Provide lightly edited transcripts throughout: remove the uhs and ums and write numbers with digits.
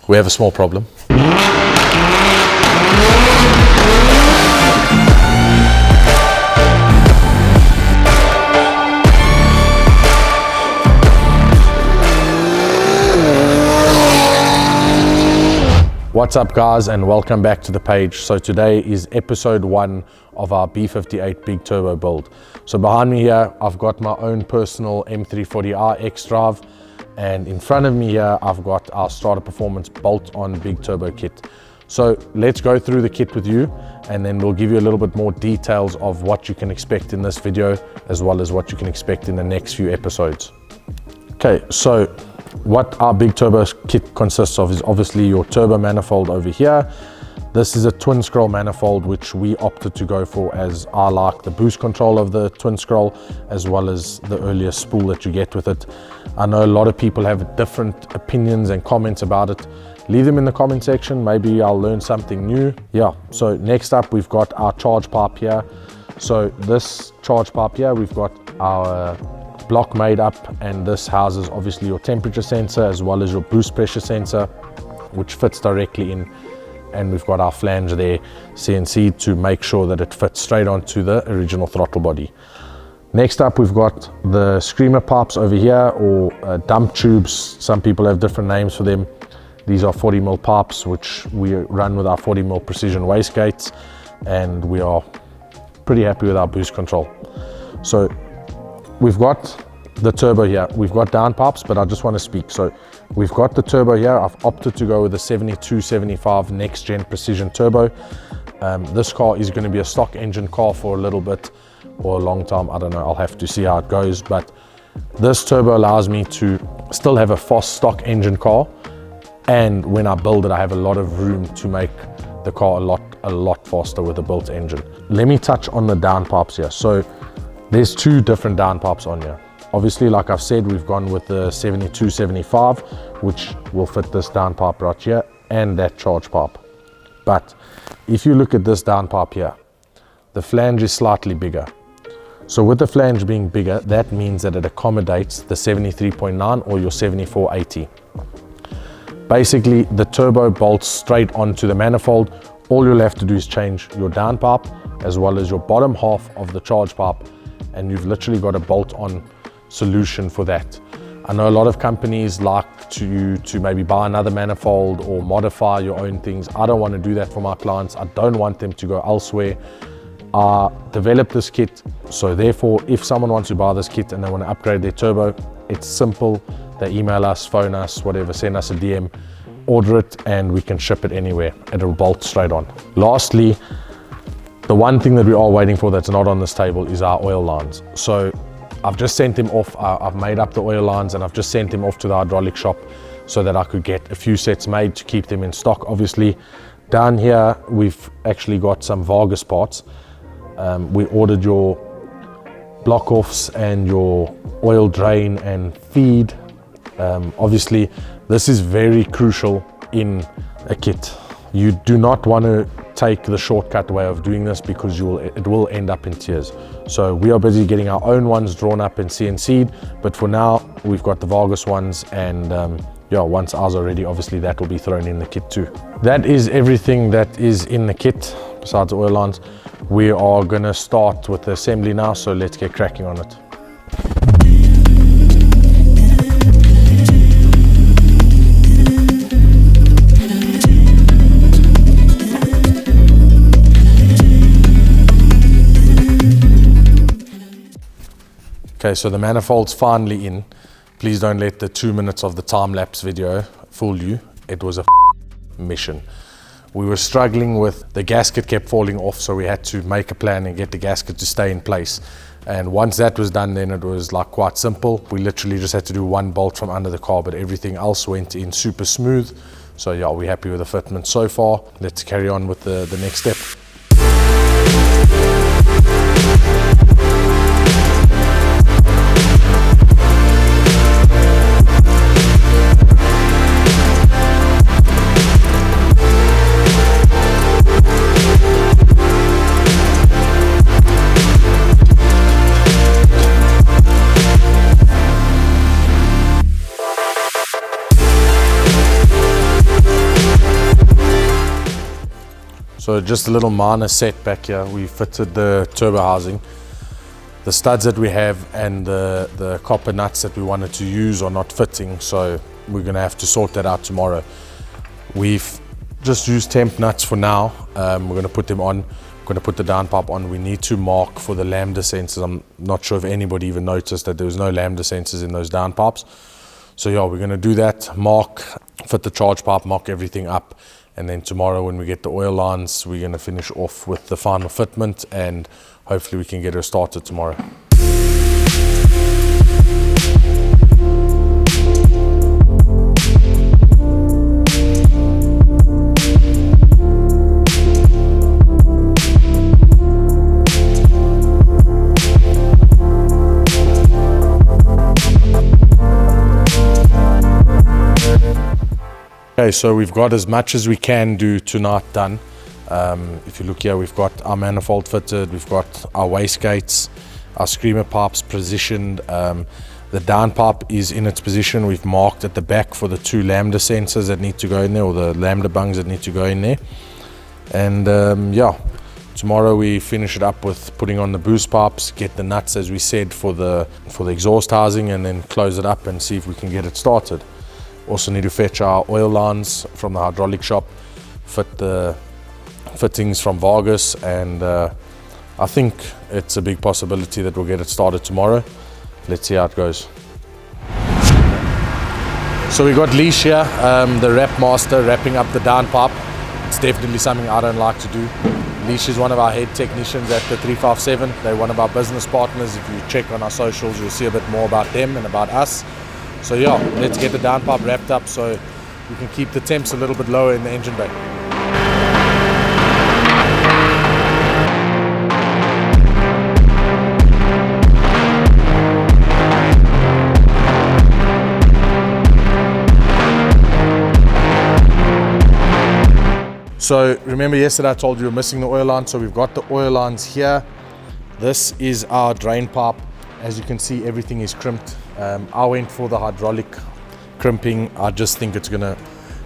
We have a small problem. What's up guys, and welcome back to the page. So today is episode 1 of our B58 big turbo build. So behind me here I've got my own personal M340i X-Drive, and in front of me here I've got our Strada Performance bolt-on big turbo kit. So let's go through the kit with you, and then we'll give you a little bit more details of what you can expect in this video, as well as what you can expect in the next few episodes. Okay, so what our big turbo kit consists of is obviously your turbo manifold over here. This is a twin scroll manifold, which we opted to go for, as I like the boost control of the twin scroll, as well as the earlier spool that you get with it. I know a lot of people have different opinions and comments about it. Leave them in the comment section, maybe I'll learn something new. Yeah, so next up we've got our charge pipe here. So this charge pipe here, we've got our block made up, and this houses obviously your temperature sensor as well as your boost pressure sensor, which fits directly in, and we've got our flange there CNC to make sure that it fits straight onto the original throttle body. Next up we've got the screamer pipes over here, or dump tubes. Some people have different names for them. These are 40mm pipes, which we run with our 40mm precision wastegates, and we are pretty happy with our boost control. So we've got the turbo here, we've got down pipes, but I just want to speak. So we've got the turbo here. I've opted to go with the 7275 next gen precision turbo. This car is going to be a stock engine car for a little bit, or a long time, I don't know, I'll have to see how it goes. But this turbo allows me to still have a fast stock engine car, and when I build it I have a lot of room to make the car a lot faster with a built engine. Let me touch on the down pipes here. So there's 2 different down pipes on here. Obviously, like I've said, we've gone with the 7275, which will fit this down pipe right here and that charge pipe. But if you look at this down pipe here, the flange is slightly bigger. So with the flange being bigger, that means that it accommodates the 73.9 or your 7480. Basically, the turbo bolts straight onto the manifold. All you'll have to do is change your down pipe as well as your bottom half of the charge pipe, and you've literally got a bolt-on solution for that. I know a lot of companies like to maybe buy another manifold or modify your own things. I don't want to do that for my clients. I don't want them to go elsewhere. I developed this kit, so therefore if someone wants to buy this kit and they want to upgrade their turbo, it's simple. They email us, phone us, whatever, send us a DM, order it, and we can ship it anywhere. It'll bolt straight on. Lastly, the one thing that we are waiting for that's not on this table is our oil lines. So I've just sent them off. I've made up the oil lines and I've just sent them off to the hydraulic shop so that I could get a few sets made to keep them in stock. Obviously, down here we've actually got some Vargas parts. We ordered your block offs and your oil drain and feed. Obviously, this is very crucial in a kit. You do not want to take the shortcut way of doing this, because it will end up in tears. So we are busy getting our own ones drawn up and CNC'd, but for now we've got the Vargas ones, and yeah, once ours are ready, obviously that will be thrown in the kit too. That is everything that is in the kit besides the oil lines. We are going to start with the assembly now, so let's get cracking on it. Okay, so the manifold's finally in. Please don't let the 2 minutes of the time-lapse video fool you. It was a mission. We were struggling with, the gasket kept falling off, so we had to make a plan and get the gasket to stay in place. And once that was done, then it was like quite simple. We literally just had to do 1 bolt from under the car, but everything else went in super smooth. So yeah, we're happy with the fitment so far. Let's carry on with the next step. So just a little minor setback here. We fitted the turbo housing. The studs that we have and the copper nuts that we wanted to use are not fitting, so we're gonna have to sort that out tomorrow. We've just used temp nuts for now. We're gonna put them on. We're gonna put the downpipe on. We need to mark for the lambda sensors. I'm not sure if anybody even noticed that there was no lambda sensors in those downpipes. So yeah, we're gonna do that, mark, fit the charge pipe, mark everything up, and then tomorrow when we get the oil lines, we're gonna finish off with the final fitment, and hopefully we can get her started tomorrow. Okay, so we've got as much as we can do tonight done. If you look here, we've got our manifold fitted, we've got our wastegates, our screamer pipes positioned. The downpipe is in its position. We've marked at the back for the 2 lambda sensors that need to go in there, or the lambda bungs that need to go in there. And yeah, tomorrow we finish it up with putting on the boost pipes, get the nuts as we said for the exhaust housing, and then close it up and see if we can get it started. Also need to fetch our oil lines from the hydraulic shop, fit the fittings from Vargas, and I think it's a big possibility that we'll get it started tomorrow. Let's see how it goes. So we got Leash here, the wrap master, wrapping up the downpipe. It's definitely something I don't like to do. Leash is one of our head technicians at the 357. They're one of our business partners. If you check on our socials, you'll see a bit more about them and about us. So yeah, let's get the downpipe wrapped up so we can keep the temps a little bit lower in the engine bay. So remember yesterday I told you we're missing the oil line, so we've got the oil lines here. This is our drain pipe. As you can see, everything is crimped. I went for the hydraulic crimping. I just think it's gonna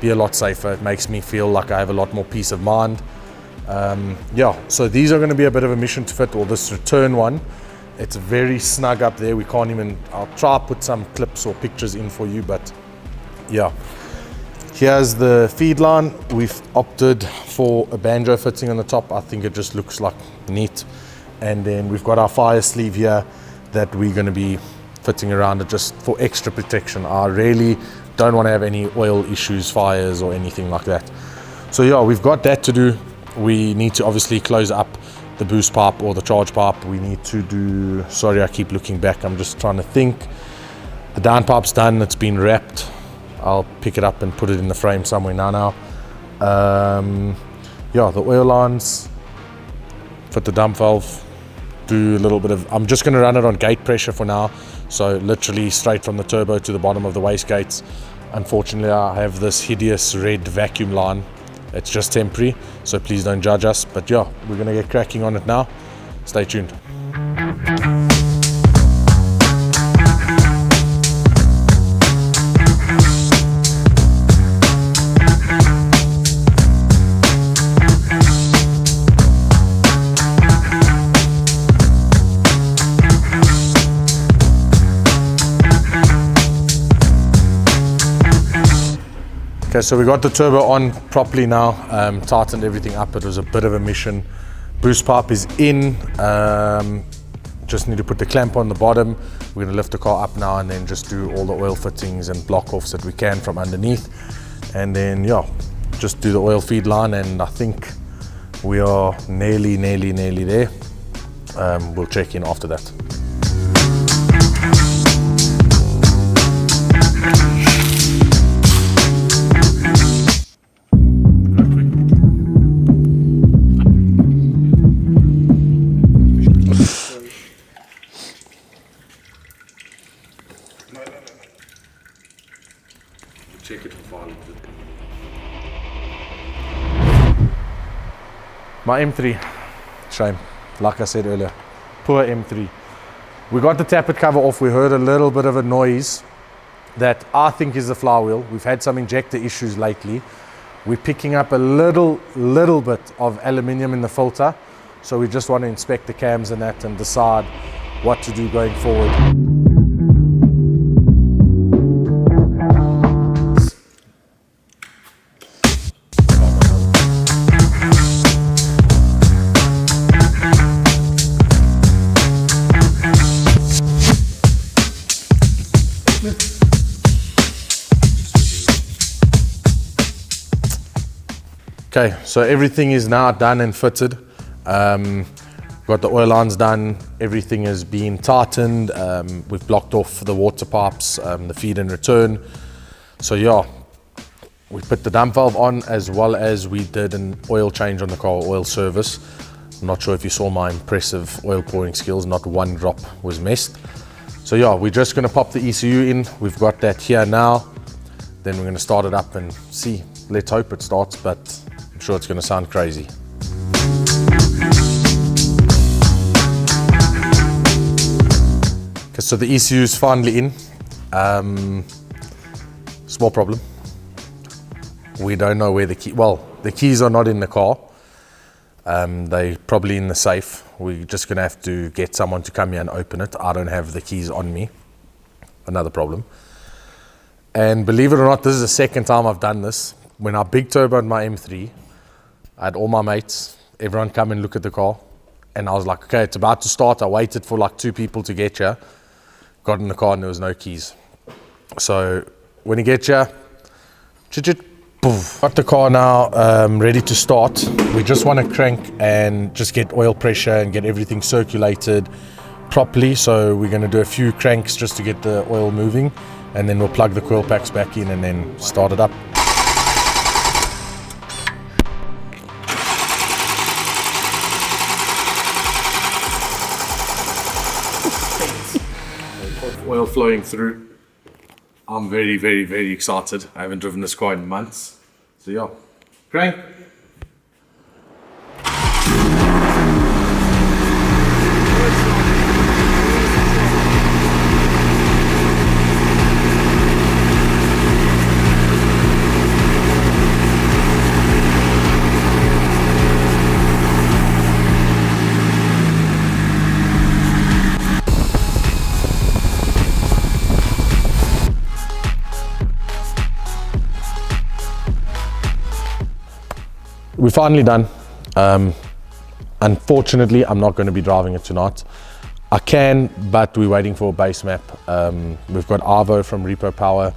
be a lot safer. It makes me feel like I have a lot more peace of mind. Yeah, so these are gonna be a bit of a mission to fit, or this return one. It's very snug up there. We can't even, I'll try to put some clips or pictures in for you, but yeah. Here's the feed line. We've opted for a banjo fitting on the top. I think it just looks like neat. And then we've got our fire sleeve here that we're going to be fitting around it just for extra protection. I really don't want to have any oil issues, fires or anything like that. So yeah, we've got that to do. We need to obviously close up the boost pipe or the charge pipe. We need to do, sorry I keep looking back, I'm just trying to think. The downpipe's done, it's been wrapped. I'll pick it up and put it in the frame somewhere now. Yeah, the oil lines, fit the dump valve, do a little bit of, I'm just going to run it on gate pressure for now, so literally straight from the turbo to the bottom of the wastegates. Unfortunately I have this hideous red vacuum line. It's just temporary, so please don't judge us, but yeah, we're going to get cracking on it now. Stay tuned. Okay, so we got the turbo on properly now, tightened everything up. It was a bit of a mission. Boost pipe is in, just need to put the clamp on the bottom. We're gonna lift the car up now and then just do all the oil fittings and block offs that we can from underneath. And then, yeah, just do the oil feed line, and I think we are nearly there. We'll check in after that. Check it for file. My M3, shame, like I said earlier, poor M3. We got the tappet cover off. We heard a little bit of a noise that I think is the flywheel. We've had some injector issues lately. We're picking up a little bit of aluminium in the filter. So we just want to inspect the cams and that and decide what to do going forward. Okay, so everything is now done and fitted. Got the oil lines done, everything is being tightened. We've blocked off the water pipes, the feed and return. So yeah, we put the dump valve on, as well as we did an oil change on the car, oil service. I'm not sure if you saw my impressive oil pouring skills, not one drop was missed. So yeah, we're just gonna pop the ECU in. We've got that here now. Then we're gonna start it up and see. Let's hope it starts, but I'm sure it's gonna sound crazy. Okay, so the ECU is finally in. Small problem. We don't know where the key, well, the keys are not in the car. They're probably in the safe. We're just gonna have to get someone to come here and open it. I don't have the keys on me. Another problem. And believe it or not, this is the second time I've done this. When I big turboed my M3, I had all my mates, everyone come and look at the car. And I was like, okay, it's about to start. I waited for like 2 people to get here. Got in the car and there was no keys. So when you get here, got the car now ready to start. We just want to crank and just get oil pressure and get everything circulated properly. So we're going to do a few cranks just to get the oil moving, and then we'll plug the coil packs back in and then start it up. Oil flowing through. I'm very excited. I haven't driven this car in months. So yeah, crank. We're finally done. Unfortunately, I'm not going to be driving it tonight. I can, but we're waiting for a base map. We've got Arvo from Repo Power.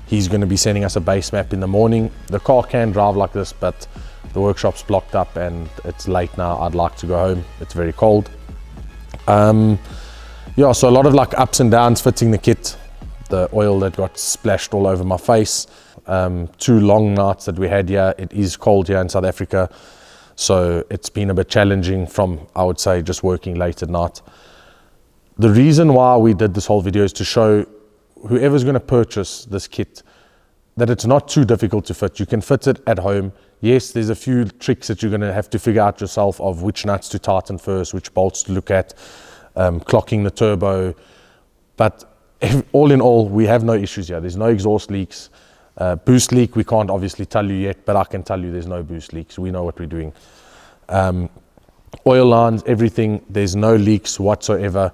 He's going to be sending us a base map in the morning. The car can drive like this, but the workshop's blocked up and it's late now. I'd like to go home. It's very cold. Yeah, so a lot of like ups and downs fitting the kit. The oil that got splashed all over my face. 2 long nights that we had here. It is cold here in South Africa, so it's been a bit challenging from, I would say, just working late at night. The reason why we did this whole video is to show whoever's going to purchase this kit that it's not too difficult to fit. You can fit it at home. Yes, there's a few tricks that you're going to have to figure out yourself, of which nuts to tighten first, which bolts to look at, clocking the turbo, but all in all, we have no issues here. There's no exhaust leaks. Boost leak, we can't obviously tell you yet, but I can tell you there's no boost leaks. We know what we're doing. Oil lines, everything, there's no leaks whatsoever.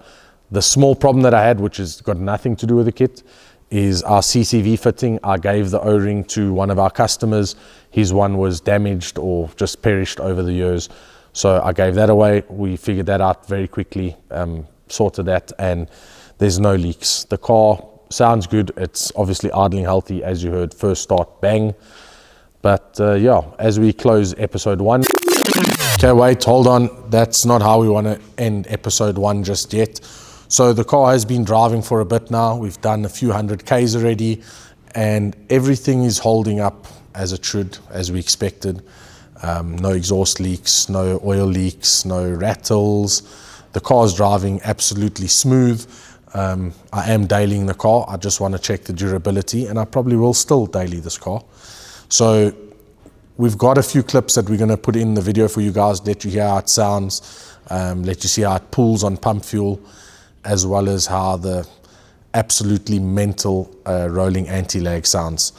The small problem that I had, which has got nothing to do with the kit, is our CCV fitting. I gave the O-ring to one of our customers. His one was damaged or just perished over the years. So I gave that away. We figured that out very quickly, sorted that, and there's no leaks. The car sounds good. It's obviously idling healthy, as you heard, first start, bang. But yeah, as we close episode 1. Okay, wait, hold on. That's not how we want to end episode 1 just yet. So the car has been driving for a bit now. We've done a few 100Ks already, and everything is holding up as it should, as we expected. No exhaust leaks, no oil leaks, no rattles. The car's driving absolutely smooth. I am dailying the car. I just want to check the durability, and I probably will still daily this car. So we've got a few clips that we're going to put in the video for you guys, let you hear how it sounds, let you see how it pulls on pump fuel, as well as how the absolutely mental rolling anti-lag sounds.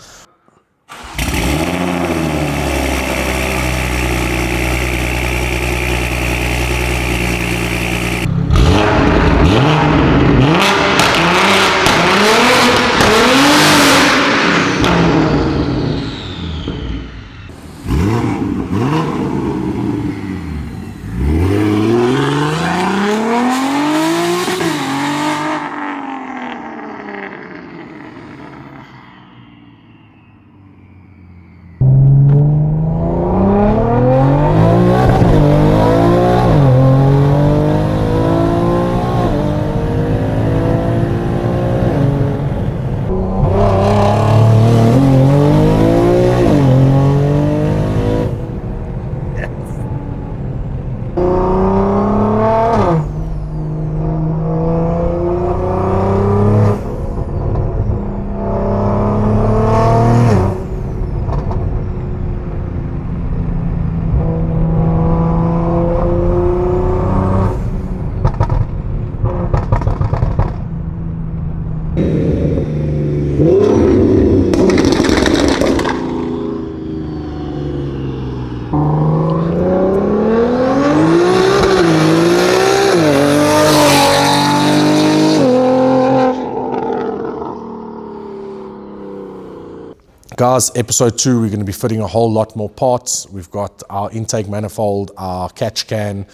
Guys, episode 2, we're going to be fitting a whole lot more parts. We've got our intake manifold, our catch can,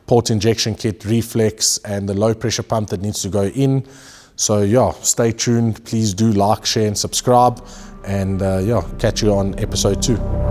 port injection kit, reflex, and the low pressure pump that needs to go in. So yeah, stay tuned. Please do like, share, and subscribe. And yeah, catch you on episode 2.